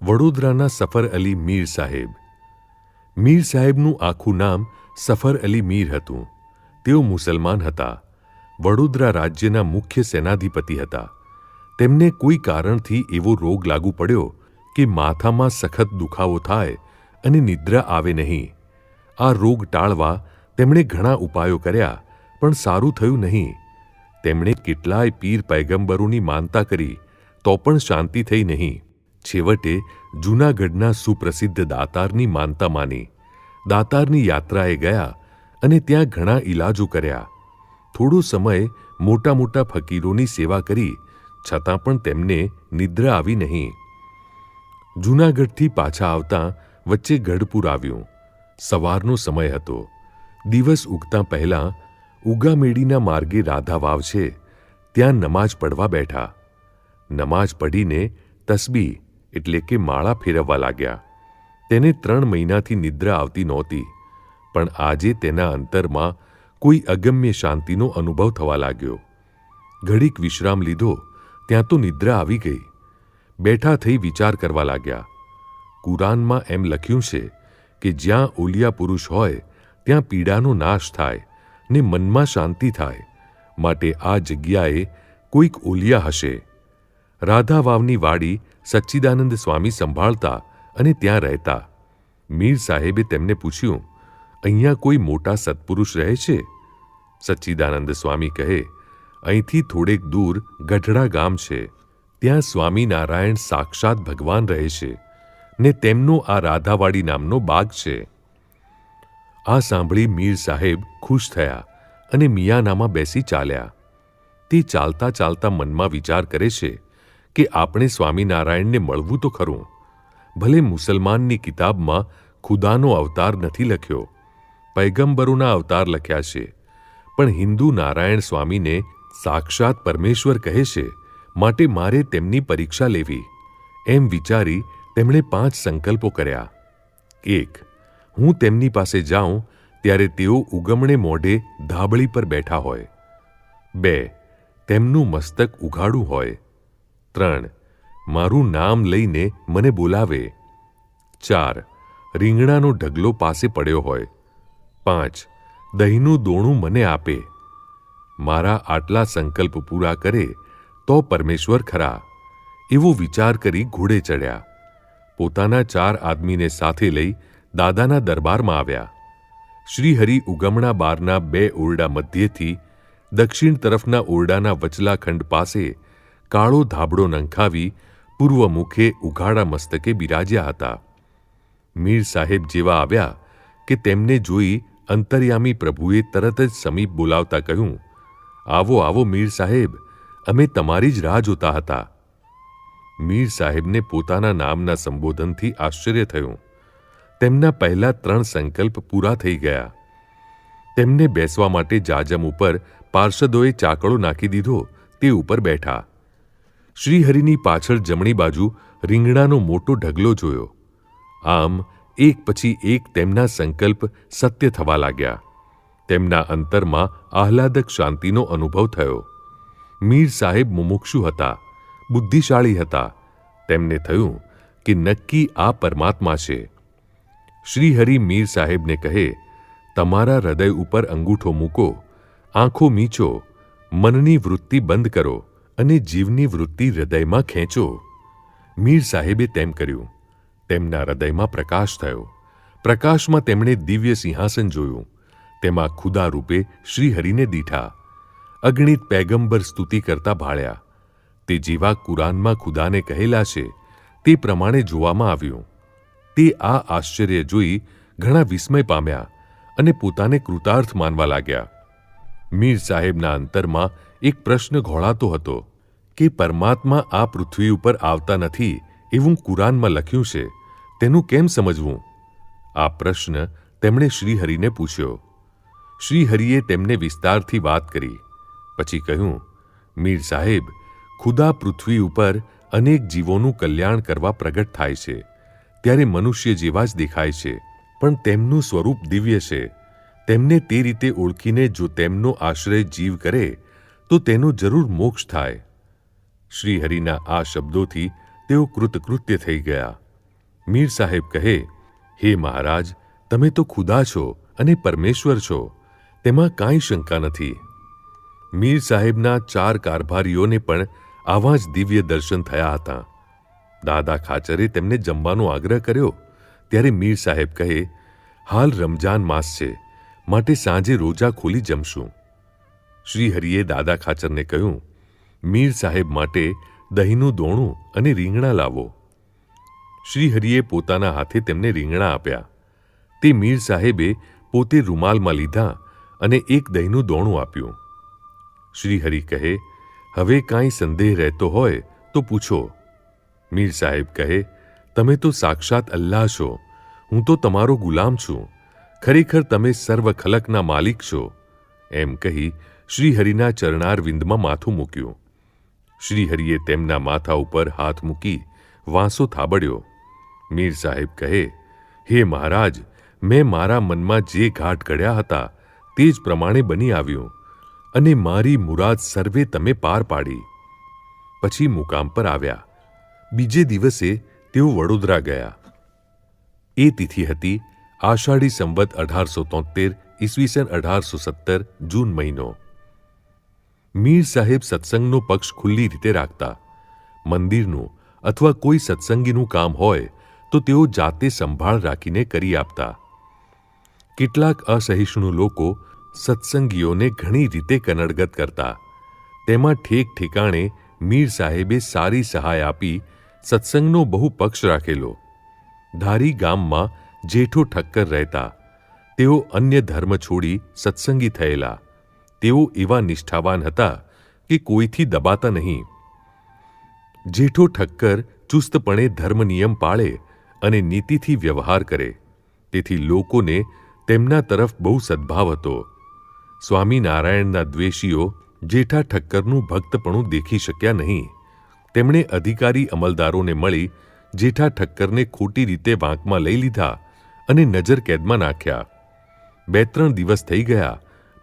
વડોદરાના સફર અલી મીર સાહેબ. મીર સાહેબનું આખું નામ સફર અલી મીર હતું. તેઓ મુસલમાન હતા. વડોદરા રાજ્યના મુખ્ય સેનાધિપતિ હતા. તેમને કોઈ કારણથી એવો રોગ લાગુ પડ્યો કે માથામાં સખત દુખાવો થાય અને નિદ્રા આવે નહીં. આ રોગ ટાળવા તેમણે ઘણા ઉપાયો કર્યા, પણ સારું થયું નહીં. તેમણે કેટલાય પીર પૈગંબરોની માનતા કરી, તો પણ શાંતિ થઈ નહીં. છેવટે જૂનાગઢના સુપ્રસિદ્ધ દાતારની માનતા માની. દાતારની યાત્રાએ ગયા અને ત્યાં ઘણા ઈલાજો કર્યા. થોડો સમય મોટા મોટા ફકીરોની સેવા કરી, છતાં પણ તેમને નિદ્રા આવી નહીં. જૂનાગઢથી પાછા આવતાં વચ્ચે ગઢપુર આવ્યું. સવારનો સમય હતો. દિવસ ઉગતા પહેલાં ઉગામેડીના માર્ગે રાધા વાવ છે, ત્યાં નમાજ પડવા બેઠા. નમાજ પઢીને તસ્બી એટલે કે માળા ફેરવવા લાગ્યા. તેને 3 મહિનાથી નિદ્રા આવતી નહોતી, પણ આજે તેના અંતરમાં કોઈ અગમ્ય શાંતિનો અનુભવ થવા લાગ્યો. ઘડીક વિશ્રામ લીધો ત્યાં તો નિદ્રા આવી ગઈ. બેઠા થઈ વિચાર કરવા લાગ્યા. કુરાનમાં એમ લખ્યું છે કે જ્યાં ઓલિયા પુરુષ હોય ત્યાં પીડાનો નાશ થાય ને મનમાં શાંતિ થાય, માટે આ જગ્યાએ કોઈક ઓલિયા હશે. રાધા વાવની વાડી સચ્ચિદાનંદ સ્વામી સંભાળતા અને ત્યાં રહેતા. મીર સાહેબે તેમને પૂછ્યું, અહીંયા કોઈ મોટા સત્પુરુષ રહે છે? સચ્ચિદાનંદ સ્વામી કહે, અહીંથી થોડેક દૂર ગઢડા ગામ છે, ત્યાં સ્વામિનારાયણ સાક્ષાત ભગવાન રહે છે ને તેમનો આ રાધાવાડી નામનો બાગ છે. આ સાંભળી મીર સાહેબ ખુશ થયા અને મિયાનામાં બેસી ચાલ્યા. તે ચાલતા ચાલતા મનમાં વિચાર કરે છે કે આપણે સ્વામિનારાયણને મળવું તો ખરું. ભલે મુસલમાનની કિતાબમાં ખુદાનો અવતાર નથી લખ્યો, પૈગંબરોના અવતાર લખ્યા છે, પણ હિન્દુ નારાયણ સ્વામીને સાક્ષાત પરમેશ્વર કહે છે, માટે મારે તેમની પરીક્ષા લેવી. એમ વિચારી તેમણે 5 સંકલ્પો કર્યા. 1. હું તેમની પાસે જાઉં ત્યારે તેઓ ઉગમણે મોઢે ધાબળી પર બેઠા હોય. 2. તેમનું મસ્તક ઉઘાડું હોય. 3. મારું નામ લઈને મને બોલાવે. 4. રીંગણાનો ઢગલો પાસે પડ્યો હોય. 5. દહીંનું દોણું મને આપે. મારા આટલા સંકલ્પ પૂરા કરે તો પરમેશ્વર ખરા. એવો વિચાર કરી ઘોડે ચડ્યા. પોતાના 4 આદમીને સાથે લઈ દાદાના દરબારમાં આવ્યા. શ્રીહરિ ઉગમણા બારના 2 ઓરડા મધ્યેથી દક્ષિણ તરફના ઓરડાના વચલા ખંડ પાસે કાળો ધાબળો નંખાવી પૂર્વ મુખે ઉઘાડા મસ્તકે બિરાજ્યા હતા. મીર સાહેબ જેવા આવ્યા કે તેમને જોઈ અંતર્યામી પ્રભુએ તરત જ સમીપ બોલાવતા કહ્યું, આવો આવો મીર સાહેબ, અમે તમારી જ રાહ જોતા હતા. મીર સાહેબને પોતાના નામના સંબોધનથી આશ્ચર્ય થયું. તેમના પહેલા 3 સંકલ્પ પૂરા થઈ ગયા. તેમને બેસવા માટે જાજમ ઉપર પાર્ષદોએ ચાકડો નાખી દીધો, તે ઉપર બેઠા. શ્રીહરિની પાછળ જમણી બાજુ રીંગણાનો મોટો ઢગલો જોયો. આમ એક પછી એક તેમના સંકલ્પ સત્ય થવા લાગ્યા. તેમના અંતરમાં આહલાદક શાંતિનો અનુભવ થયો. મીર સાહેબ મુમુક્ષુ હતા, બુદ્ધિશાળી હતા. તેમને થયું કે નક્કી આ પરમાત્મા છે. શ્રીહરિ મીર સાહેબને કહે, તમારા હૃદય ઉપર અંગૂઠો મૂકો, આંખો મીચો, મનની વૃત્તિ બંધ કરો અને જીવની વૃત્તિ હૃદયમાં ખેંચો. મીર સાહેબે તેમ કર્યું. તેમના હૃદયમાં પ્રકાશ થયો. પ્રકાશમાં તેમણે દિવ્ય સિંહાસન જોયું. તેમાં ખુદા રૂપે શ્રીહરિને દીઠા. અગણિત પૈગંબર સ્તુતિ કરતા ભાળ્યા. તે જેવા કુરાનમાં ખુદાને કહેલા છે તે પ્રમાણે જોવામાં આવ્યું. તે આ આશ્ચર્ય જોઈ ઘણા વિસ્મય પામ્યા અને પોતાને કૃતાર્થ માનવા લાગ્યા. મીર સાહેબના અંતરમાં એક પ્રશ્ન ઘોળાતો હતો કે પરમાત્મા આ પૃથ્વી ઉપર આવતા નથી એવું કુરાનમાં લખ્યું છે, તેનું કેમ સમજવું? આ પ્રશ્ન તેમણે શ્રીહરિને પૂછ્યો. શ્રીહરિએ તેમને વિસ્તારથી વાત કરી. પછી કહ્યું, મીર સાહેબ, ખુદા પૃથ્વી ઉપર અનેક જીવોનું કલ્યાણ કરવા પ્રગટ થાય છે, ત્યારે મનુષ્ય જેવા જ દેખાય છે, પણ તેમનું સ્વરૂપ દિવ્ય છે. તેમને તે રીતે ઓળખીને જો તેમનો આશ્રય જીવ કરે તો તેનો જરૂર મોક્ષ થાય. શ્રીહરિના આ શબ્દોથી તેઓ કૃતકૃત્ય થઈ ગયા. મીર સાહેબ કહે, હે મહારાજ, તમે તો ખુદા છો અને પરમેશ્વર છો, તેમાં કાંઈ શંકા નથી. મીર સાહેબના 4 કારભારીઓને પણ આવા જ દિવ્ય દર્શન થયા હતા. દાદા ખાચરે તેમને જમવાનો આગ્રહ કર્યો ત્યારે મીર સાહેબ કહે, હાલ રમજાન માસ છે, માટે સાંજે રોજા ખોલી જમશું. શ્રીહરિએ દાદા ખાચરને કહ્યું, મીર સાહેબ માટે દહીંનું દોણું અને રીંગણા લાવો. શ્રીહરિએ પોતાના હાથે તેમને રીંગણા આપ્યા. તે મીર સાહેબે પોતે રૂમાલમાં લીધા અને એક દહીંનું દોણું આપ્યું. શ્રીહરિ કહે, હવે કાંઈ સંદેહ રહેતો હોય તો પૂછો. મીર સાહેબ કહે, તમે તો સાક્ષાત અલ્લાહ છો, હું તો તમારો ગુલામ છું, ખરેખર તમે સર્વ ખલકના માલિક છો. એમ કહી શ્રીહરિના ચરણારવિંદમાં માથું મૂક્યું. શ્રીહરિએ તેમના માથા ઉપર હાથ મૂકી વાંસો થાબડ્યો. મીર સાહેબ કહે, હે મહારાજ, મેં મારા મનમાં જે ઘાટ ઘડ્યા હતા તે જ પ્રમાણે બની આવ્યું અને મારી મુરાદ સર્વે તમે પાર પાડી. પછી મુકામ પર આવ્યા. બીજે દિવસે તેઓ વડોદરા ગયા. એ તિથિ હતી આષાઢી સંવત 1873 ઈસવીસન 1870 જૂન મહિનો. મીર સાહેબ સત્સંગનો પક્ષ ખુલ્લી રીતે રાખતા. મંદિરનું અથવા કોઈ સત્સંગીનું કામ હોય તો તેઓ જાતે સંભાળ રાખીને કરી આપતા. કેટલાક અસહિષ્ણુ લોકો સત્સંગીઓને ઘણી રીતે કનડગત કરતા. તેમાં ઠેક ઠેકાણે મીર સાહેબે સારી સહાય આપી સત્સંગનો બહુ પક્ષ રાખેલો. ધારી ગામમાં જેઠો ઠક્કર રહેતા. તેઓ અન્ય ધર્મ છોડી સત્સંગી થયેલા. તેઓ એવા નિષ્ઠાવાન હતા કે કોઈથી દબાતા નહીં. જેઠો ઠક્કર ચુસ્તપણે ધર્મ નિયમ પાળે અને નીતિથી વ્યવહાર કરે, તેથી લોકોને તેમના તરફ બહુ સદ્ભાવ હતો. સ્વામિનારાયણના દ્વેષીઓ જેઠા ઠક્કરનું ભક્તપણું દેખી શક્યા નહીં. તેમણે અધિકારી અમલદારોને મળી જેઠા ઠક્કરને ખોટી રીતે વાંકમાં લઈ લીધા અને નજર કેદમાં નાખ્યા. 2-3 દિવસ થઈ ગયા,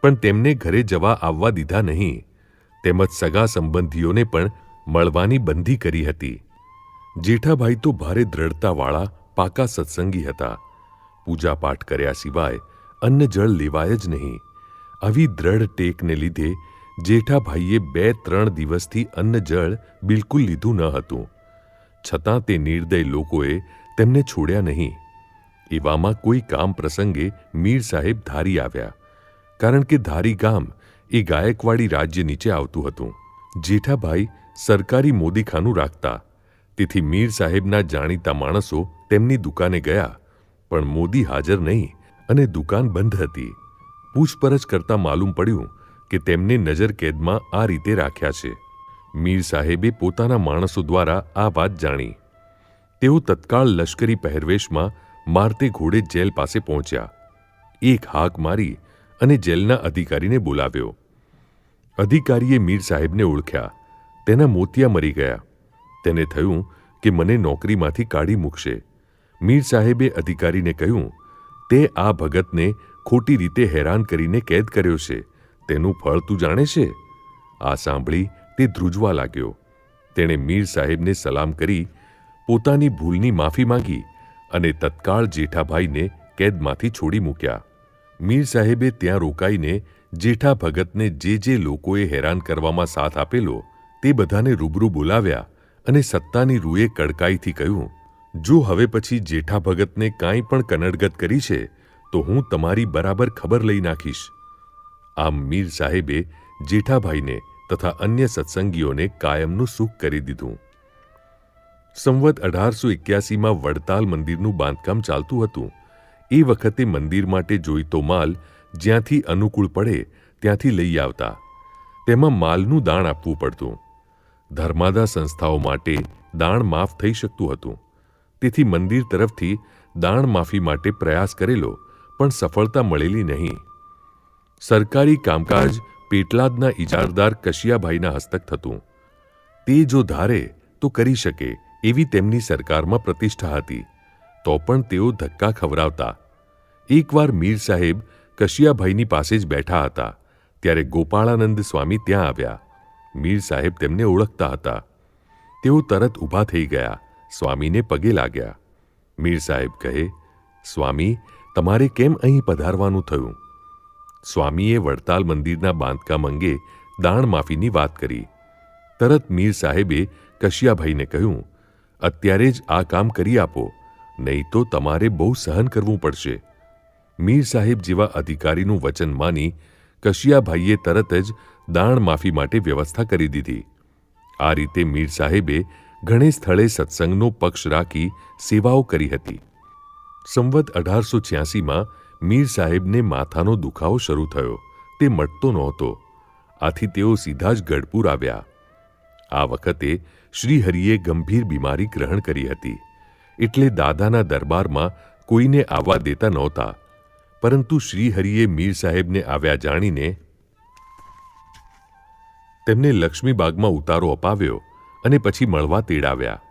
પણ તેમને ઘરે જવા આવવા દીધા નહીં, તેમજ સગા સંબંધીઓને પણ મળવાની બંધી કરી હતી. જેઠાભાઈ તો ભારે દ્રઢતાવાળા પાકા સત્સંગી હતા. પૂજાપાઠ કર્યા સિવાય અન્ન જળ લેવાય જ નહીં. આવી દ્રઢ ટેકને લીધે જેઠાભાઈએ 2-3 દિવસથી અન્ન જળ બિલકુલ લીધું ન હતું. છતાં તે નિર્દય લોકોએ તેમને છોડ્યા નહીં. એવામાં કોઈ કામ પ્રસંગે મીર સાહેબ ધારી આવ્યા, કારણ કે ધારી ગામ એ ગાયકવાડી રાજ્ય નીચે આવતું હતું. જેઠાભાઈ સરકારી મોદીખાનું રાખતા, તેથી મીર સાહેબના જાણીતા માણસો તેમની દુકાને ગયા, પણ મોદી હાજર નહીં અને દુકાન બંધ હતી. પૂછપરછ કરતા માલુમ પડ્યું કે તેમને નજર કેદમાં આ રીતે રાખ્યા છે. મીર સાહેબે પોતાના માણસો દ્વારા આ વાત જાણી. તેઓ તત્કાળ લશ્કરી પહેરવેશમાં મારતે ઘોડે જેલ પાસે પહોંચ્યા. એક હાક મારી અને જેલના અધિકારીને બોલાવ્યો. અધિકારીએ મીર સાહેબને ઓળખ્યા. તેના મોતિયા મરી ગયા. તેને થયું કે મને નોકરીમાંથી કાઢી મૂકશે. મીર સાહેબે અધિકારીને કહ્યું, તે આ ભગતને ખોટી રીતે હેરાન કરીને કેદ કર્યો છે, તેનું ફળ તું જાણે છે? આ સાંભળી તે ધ્રુજવા લાગ્યો. તેણે મીર સાહેબને સલામ કરી પોતાની ભૂલની માફી માંગી અને તત્કાળ જેઠાભાઈને કેદમાંથી છોડી મૂક્યા. મીર સાહેબે ત્યાં રોકાઈને જેઠા ભગતને જે લોકોએ હેરાન કરવામાં સાથ આપેલો તે બધાને રૂબરૂ બોલાવ્યા અને સત્તાની રૂએ કડકાઈથી કહ્યું, જો હવે પછી જેઠા ભગતને કાંઈ પણ કનડગત કરી છે તો હું તમારી બરાબર ખબર લઈ નાખીશ. આમ મીર સાહેબે જેઠાભાઈને તથા અન્ય સત્સંગીઓને કાયમનું સુખ કરી દીધું. સંવત 1881માં વડતાલ મંદિરનું બાંધકામ ચાલતું હતું. એ વખતે મંદિર માટે જોઈતો માલ જ્યાંથી અનુકૂળ પડે ત્યાંથી લઈ આવતા. તેમાં માલનું દાણ આપવું પડતું. ધર્માદા સંસ્થાઓ માટે દાણ માફ થઈ શકતું હતું, તેથી મંદિર તરફથી દાણ માફી માટે પ્રયાસ કરેલો, પણ સફળતા મળેલી નહીં. સરકારી કામકાજ પેટલાદના ઇજારદાર કશિયાભાઈના હસ્તક થતું. તે જો ધારે તો કરી શકે એવી તેમની સરકારમાં પ્રતિષ્ઠા હતી, તો પણ તેઓ ધક્કા ખવડાવતા. એકવાર મીર સાહેબ કશિયાભાઈની પાસે જ બેઠા હતા ત્યારે ગોપાળાનંદ સ્વામી ત્યાં આવ્યા. મીર સાહેબ તેમને ઓળખતા હતા. તેઓ તરત ઊભા થઈ ગયા, સ્વામીને પગે લાગ્યા. મીર સાહેબ કહે, સ્વામી, તમારે કેમ અહીં પધારવાનું થયું? સ્વામીએ વડતાલ મંદિરના બાંધકામ અંગે દાણ માફીની વાત કરી. તરત મીર સાહેબે કશિયાભાઈને કહ્યું, અત્યારે જ આ કામ કરી આપો, નહીં તો તમારે બહુ સહન કરવું પડશે. મીર સાહેબ જેવા અધિકારીનું વચન માની કશિયાભાઈએ તરત જ દાણ માફી માટે વ્યવસ્થા કરી દીધી. આ રીતે મીર સાહેબે ઘણે સ્થળે સત્સંગનો પક્ષ રાખી સેવાઓ કરી હતી. સંવત 1886માં મીર સાહેબને માથાનો દુખાવો શરૂ થયો. તે મટતો નહોતો. આથી તેઓ સીધા જ ગઢપુર આવ્યા. આ વખતે શ્રીહરિએ ગંભીર બીમારી ગ્રહણ કરી હતી, એટલે દાદાના દરબારમાં કોઈને આવવા દેતા નહોતા. પરંતુ શ્રીહરિએ મીર સાહેબને આવ્યા જાણીને તેમને લક્ષ્મીબાગમાં ઉતારો અપાવ્યો અને પછી મળવા તેડાવ્યા.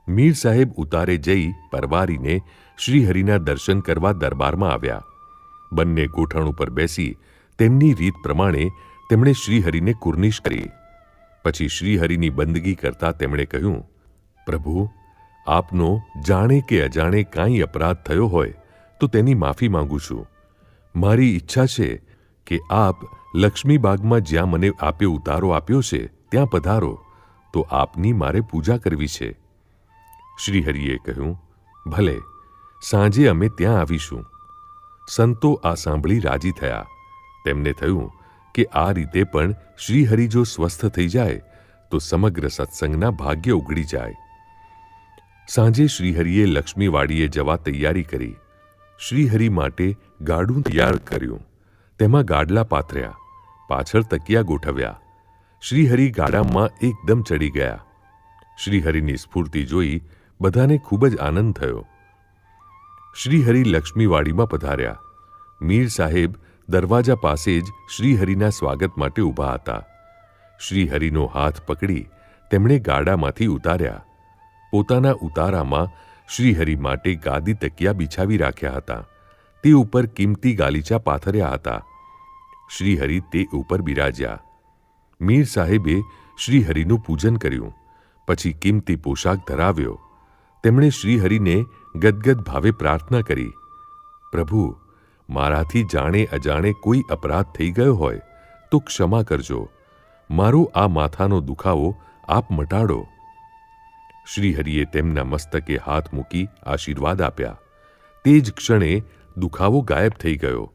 મીર સાહેબ ઉતારે જઈ પરવારીને શ્રીહરિના દર્શન કરવા દરબારમાં આવ્યા. બંને ગોઠણ ઉપર બેસી તેમની રીત પ્રમાણે તેમણે શ્રીહરિને કુર્નિશ કરી. પછી શ્રીહરિની બંદગી કરતા તેમણે કહ્યું, પ્રભુ, આપનો જાણે કે અજાણે કાંઈ અપરાધ થયો હોય તો તેની માફી માંગુ છું. મારી ઈચ્છા છે કે આપ લક્ષ્મીબાગમાં જ્યાં મને આપે ઉતારો આપ્યો છે ત્યાં પધારો, તો આપની મારે પૂજા કરવી છે. શ્રીહરિએ કહ્યું, ભલે, સાંજે અમે ત્યાં આવીશું. સંતો આ સાંભળી રાજી થયા. તેમને થયું કે આ રીતે પણ શ્રીહરિ જો સ્વસ્થ થઈ જાય તો સમગ્ર સત્સંગના ભાગ્ય ઉઘડી જાય. સાંજે શ્રીહરિએ લક્ષ્મીવાડીએ જવા તૈયારી કરી. શ્રીહરિ માટે ગાડું તૈયાર કર્યું. તેમાં ગાડલા પાથર્યા, પાછળ તકિયા ગોઠવ્યા. શ્રીહરિ ગાડામાં એકદમ ચડી ગયા. શ્રીહરિની સ્ફૂર્તિ જોઈ બધાને ખૂબ જ આનંદ થયો. શ્રીહરિ લક્ષ્મીવાડીમાં પધાર્યા. મીર સાહેબ દરવાજા પાસે જ શ્રીહરિના સ્વાગત માટે ઊભા હતા. શ્રીહરિનો હાથ પકડી તેમણે ગાડામાંથી ઉતાર્યા. પોતાના ઉતારામાં શ્રીહરિ માટે ગાદી તકિયા બિછાવી રાખ્યા હતા. તે ઉપર કિંમતી ગાલીચા પાથર્યા હતા. શ્રીહરિ તે ઉપર બિરાજ્યા. મીર સાહેબે શ્રીહરિનું પૂજન કર્યું. પછી કિંમતી પોશાક ધરાવ્યો. તેમણે શ્રીહરિને ગદગદ ભાવે પ્રાર્થના કરી, પ્રભુ, મારાથી જાણે અજાણે કોઈ અપરાધ થઈ ગયો હોય તો ક્ષમા કરજો. મારો આ માથાનો દુખાવો આપ મટાડો. શ્રીહરિએ તેમના મસ્તકે હાથ મૂકી આશીર્વાદ આપ્યા. તે જ ક્ષણે દુખાવો ગાયબ થઈ ગયો.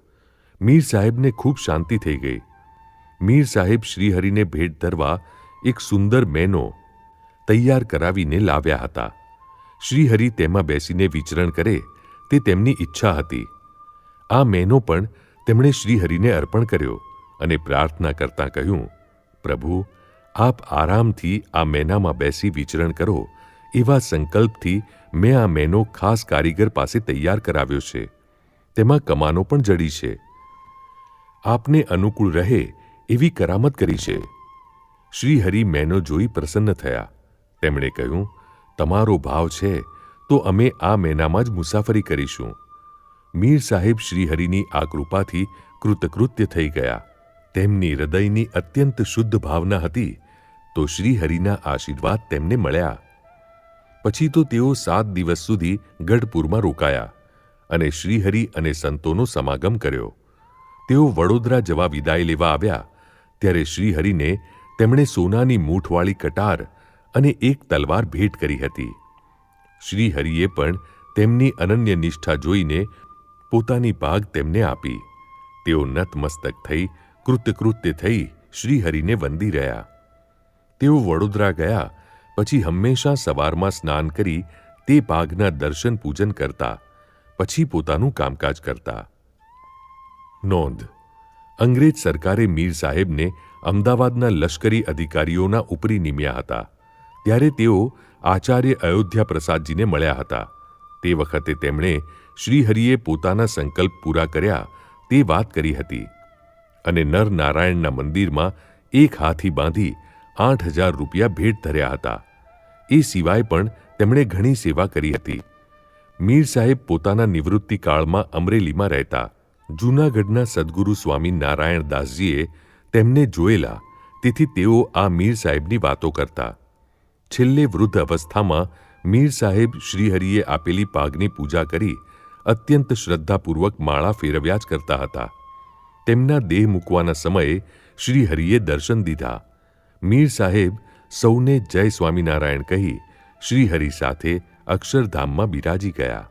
મીર સાહેબને ખૂબ શાંતિ થઈ ગઈ. મીર સાહેબ શ્રીહરિને ભેટ ધરવા એક સુંદર મેનો તૈયાર કરાવીને લાવ્યા હતા. શ્રીહરિ તેમાં બેસીને વિચરણ કરે તે તેમની ઈચ્છા હતી. આ મેનો પણ તેમણે શ્રીહરિને અર્પણ કર્યો અને પ્રાર્થના કરતાં કહ્યું, પ્રભુ, આપ આરામથી આ મેનામાં બેસી વિચરણ કરો એવા સંકલ્પથી મેં આ મેનો ખાસ કારીગર પાસે તૈયાર કરાવ્યો છે. તેમાં કમાનો પણ જડી છે. આપને અનુકૂળ રહે એવી કરામત કરી છે. શ્રીહરિ મેનો જોઈ પ્રસન્ન થયા. તેમણે કહ્યું, તમારો ભાવ છે તો અમે આ મેનામાં જ મુસાફરી કરીશું. મીર સાહેબ શ્રીહરિની આ કૃપાથી કૃતકૃત્ય થઈ ગયા. તેમની હૃદયની અત્યંત શુદ્ધ ભાવના હતી તો શ્રીહરિના આશીર્વાદ તેમને મળ્યા. પછી તો તેઓ 7 દિવસ સુધી ગઢપુરમાં રોકાયા અને શ્રીહરિ અને સંતોનો સમાગમ કર્યો. તેઓ વડોદરા જવા વિદાય લેવા આવ્યા ત્યારે શ્રીહરિને તેમણે સોનાની મૂઠવાળી કટાર અને એક તલવાર ભેટ કરી હતી. શ્રીહરિએ પણ તેમની અનન્ય નિષ્ઠા જોઈને પોતાની ભાગ તેમને આપી. તેઓ નતમસ્તક થઈ કૃતકૃત્ય થઈ શ્રીહરિને વંદી રહ્યા. તેઓ વડોદરા ગયા પછી હંમેશા સવારમાં સ્નાન કરી તે ભાગના દર્શન પૂજન કરતા, પછી પોતાનું કામકાજ કરતા. નોંધ: અંગ્રેજ સરકારે મીર સાહેબને અમદાવાદના લશ્કરી અધિકારીઓના ઉપરી નિમ્યા હતા. ત્યારે તેઓ આચાર્ય અયોધ્યા પ્રસાદજીને મળ્યા હતા. તે વખતે તેમણે શ્રીહરિએ પોતાના સંકલ્પ પૂરા કર્યા તે વાત કરી હતી અને નરનારાયણના મંદિરમાં એક હાથી બાંધી 8,000 રૂપિયા ભેટ ધર્યા હતા. એ સિવાય પણ તેમણે ઘણી સેવા કરી હતી. મીર સાહેબ પોતાના નિવૃત્તિ કાળમાં અમરેલીમાં રહેતા. જૂનાગઢના સદગુરુ સ્વામી નારાયણ દાસજીએ તેમને જોયેલા, તેથી તેઓ આ મીર સાહેબની વાતો કરતા. છેલ્લે વૃદ્ધ અવસ્થામાં મીર સાહેબ શ્રીહરિએ આપેલી પાઘની પૂજા કરી અત્યંત શ્રદ્ધાપૂર્વક માળા ફેરવ્યા જ કરતા હતા. તેમના દેહ મૂકવાના સમયે શ્રીહરિએ દર્શન દીધા. મીર સાહેબ સૌને જય સ્વામિનારાયણ કહી શ્રીહરિ સાથે અક્ષરધામમાં બિરાજી ગયા.